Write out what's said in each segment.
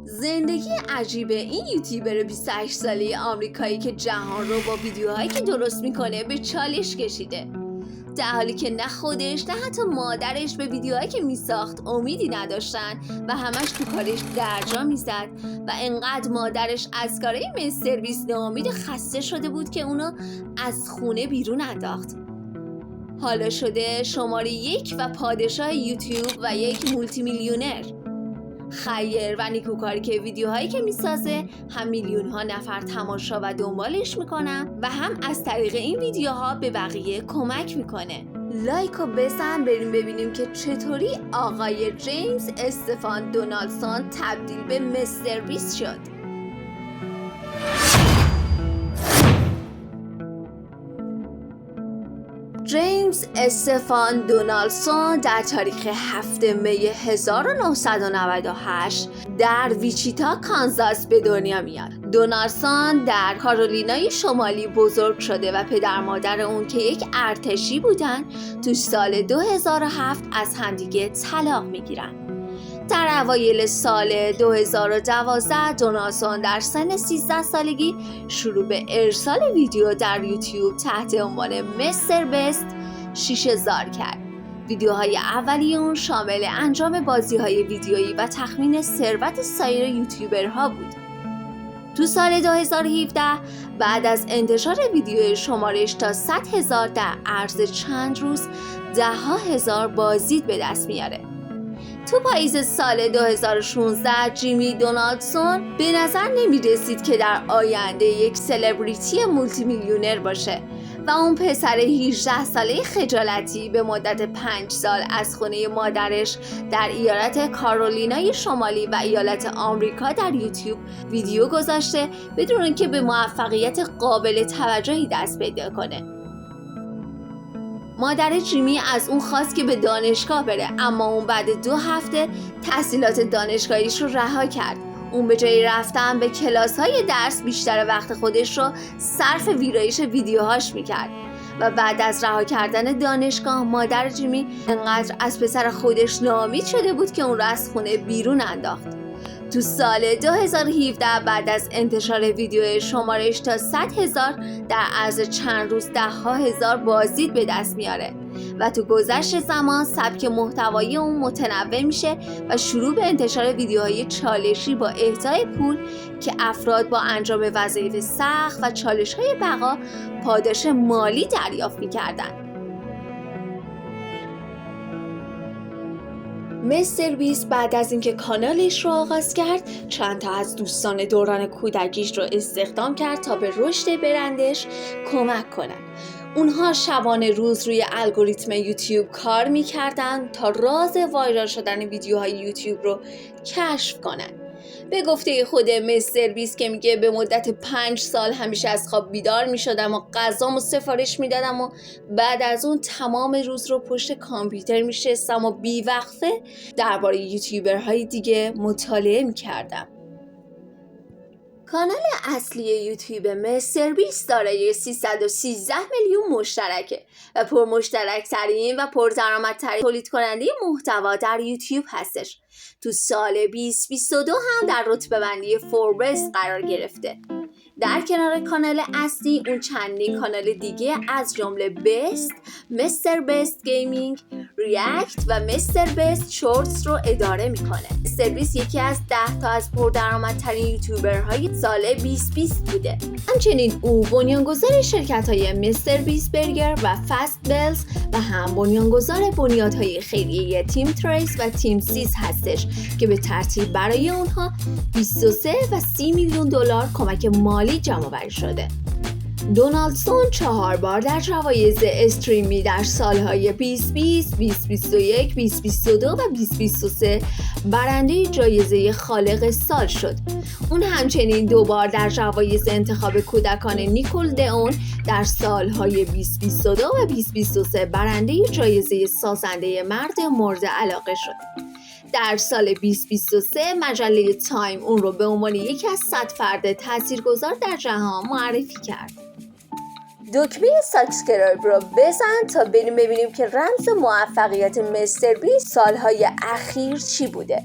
زندگی عجیب این یوتیوبر 28 ساله آمریکایی که جهان رو با ویدیوهایی که درست میکنه به چالش کشیده، در حالی که نه خودش نه حتی مادرش به ویدیوهایی که میساخت امیدی نداشتن و همش تو کارش درجا میزد و انقدر مادرش از کارهای مستر بیست ناامید خسته شده بود که اونو از خونه بیرون انداخت. حالا شده شماره 1 و پادشاه یوتیوب و یک مولتی میلیونر. خیر و نیکوکاری که ویدیوهایی که میسازه هم میلیون ها نفر تماشا و دنبالش میکنن و هم از طریق این ویدیوها به بقیه کمک میکنه. لایک و بزن بریم ببینیم که چطوری آقای جیمز استفان دونالدسون تبدیل به مستر بیست شد. جیمز استفان دونالدسون در تاریخ 7 می 1998 در ویچیتا کانزاس به دنیا میاد. دونالدسون در کارولینای شمالی بزرگ شده و پدر مادر اون که یک ارتشی بودن تو سال 2007 از همدیگه طلاق میگیرن. در اوایل سال 2012 دونالدسون در سن 13 سالگی شروع به ارسال ویدیو در یوتیوب تحت عنوان مستر بیست 6000 کرد. ویدیوهای اولی اون شامل انجام بازی‌های ویدیویی و تخمین ثروت سایر یوتیوبرها بود. تو سال 2017 بعد از انتشار ویدیو شمارش تا 100,000 در عرض چند روز 10,000 بازدید به دست میاره. تو پاییز سال 2016 جیمی دونالدسون به نظر نمی رسید که در آینده یک سلبریتی مولتی میلیونر باشه و اون پسر 18 ساله خجالتی به مدت 5 سال از خونه مادرش در ایالت کارولینای شمالی و ایالت آمریکا در یوتیوب ویدیو گذاشته بدون اینکه به موفقیت قابل توجهی دست پیدا کنه. مادر جیمی از اون خواست که به دانشگاه بره، اما اون بعد 2 هفته تحصیلات دانشگاهیش رو رها کرد. اون به جای رفتن به کلاس‌های درس بیشتر وقت خودش رو صرف ویرایش ویدیوهاش میکرد و بعد از رها کردن دانشگاه مادر جیمی انقدر از پسر خودش ناامید شده بود که اون رو از خونه بیرون انداخت. تو سال 2017 بعد از انتشار ویدیو شمارش تا 100,000 در عرض چند روز 10,000 بازدید به دست میاره و تو گذشت زمان سبک محتوایی اون متنوع میشه و شروع به انتشار ویدیوهای چالشی با اهدای پول که افراد با انجام وظایف سخت و چالش‌های بقا پاداش مالی دریافت میکردن. مستر بیست بعد از اینکه کانالش رو آغاز کرد چند تا از دوستان دوران کودکیش رو استخدام کرد تا به رشد برندش کمک کنن. اونها شبانه روز روی الگوریتم یوتیوب کار میکردن تا راز وایرال شدن ویدیوهای یوتیوب رو کشف کنن. به گفته خود مستر بیست که میگه به مدت 5 سال همیشه از خواب بیدار میشدم و غذامو سفارش میدادم و بعد از اون تمام روز رو پشت کامپیوتر میشستم و بیوقفه درباره یوتیوبرهای دیگه مطالعه میکردم. کانال اصلی یوتیوب مستر بیست دارای 313 میلیون مشترکه و پرمشترک‌ترین و پردرآمدترین تولید کننده محتوا در یوتیوب هستش. تو سال 2022 هم در رتبه بندی فوربس قرار گرفته. در کنار کانال اصلی اون چندین کانال دیگه از جمله بست، مستر بست گیمینگ، ریاکت و مستر بست شورتس رو اداره میکنه. مستر بیست یکی از 10 تا از پردرآمدترین یوتیوبرهای سال 2020 بوده. همچنین او بنیانگذار شرکت‌های مستر بیست برگر و فست بلز و هم بنیانگذار بنیادهای خیریه تیم تریس و تیم سیز هستش که به ترتیب برای اونها 23 و 30 میلیون دلار کمک مالی جمع آوری شده. دونالدسون 4 بار در جوایز استریمی در سالهای 2020، 2021، 2022 و 2023 برنده جایزه خالق سال شد. اون همچنین 2 بار در جوایز انتخاب کودکان نیکول دئون در سالهای 2022 و 2023 برنده جایزه سازنده مرد مورد علاقه شد. در سال 2023 مجله تایم اون رو به عنوان یکی از 100 فرد تاثیرگذار در جهان معرفی کرد. دکمه سابسکرایب رو بزن تا بریم ببینیم که رمز موفقیت مستر بیست سالهای اخیر چی بوده.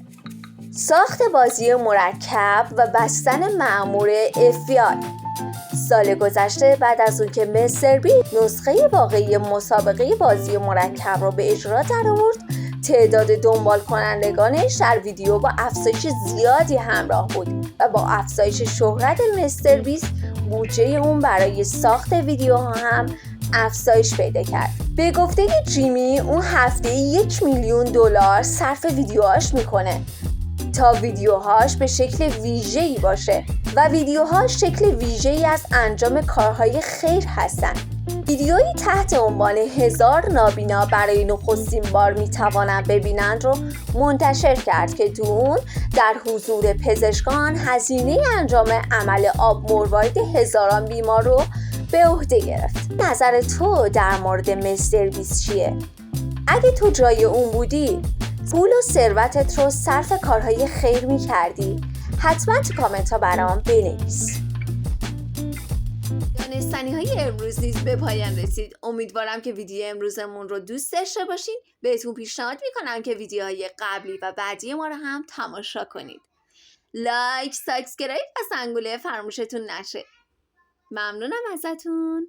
ساخت بازی مرکب و بستن مأمور FBI. سال گذشته بعد از اون که مستر بیست نسخه واقعی مسابقه بازی مرکب رو به اجرا درآورد، تعداد دنبال کنندگانش در ویدیو با افزایش زیادی همراه بود و با افزایش شهرت مستر بیست بودجه اون برای ساخت ویدیوها هم افزایش پیدا کرد. به گفته جیمی اون هفته $1,000,000 صرف ویدیوهاش میکنه تا ویدیوهاش به شکل ویژه‌ای باشه و ویدیوهاش شکل ویژه‌ای از انجام کارهای خیر هستن. ویدیویی تحت عنوان 1000 نابینا برای نخستین بار میتوانند ببینند رو منتشر کرد که تو اون در حضور پزشکان هزینه انجام عمل آب مروارید هزاران بیمار رو به عهده گرفت. نظر تو در مورد مستر بیست چیه؟ اگه تو جای اون بودی پول و ثروتت رو صرف کارهای خیر می‌کردی؟ حتما تو کامنت ها برام بنویس. دانستنی‌های امروز نیز به پایان رسید. امیدوارم که ویدیو امروزمون رو دوست داشته باشین. بهتون پیشنهاد میکنم که ویدیوهای قبلی و بعدی ما رو هم تماشا کنید. لایک، سابسکرایب و زنگوله فراموشتون نشه. ممنونم ازتون.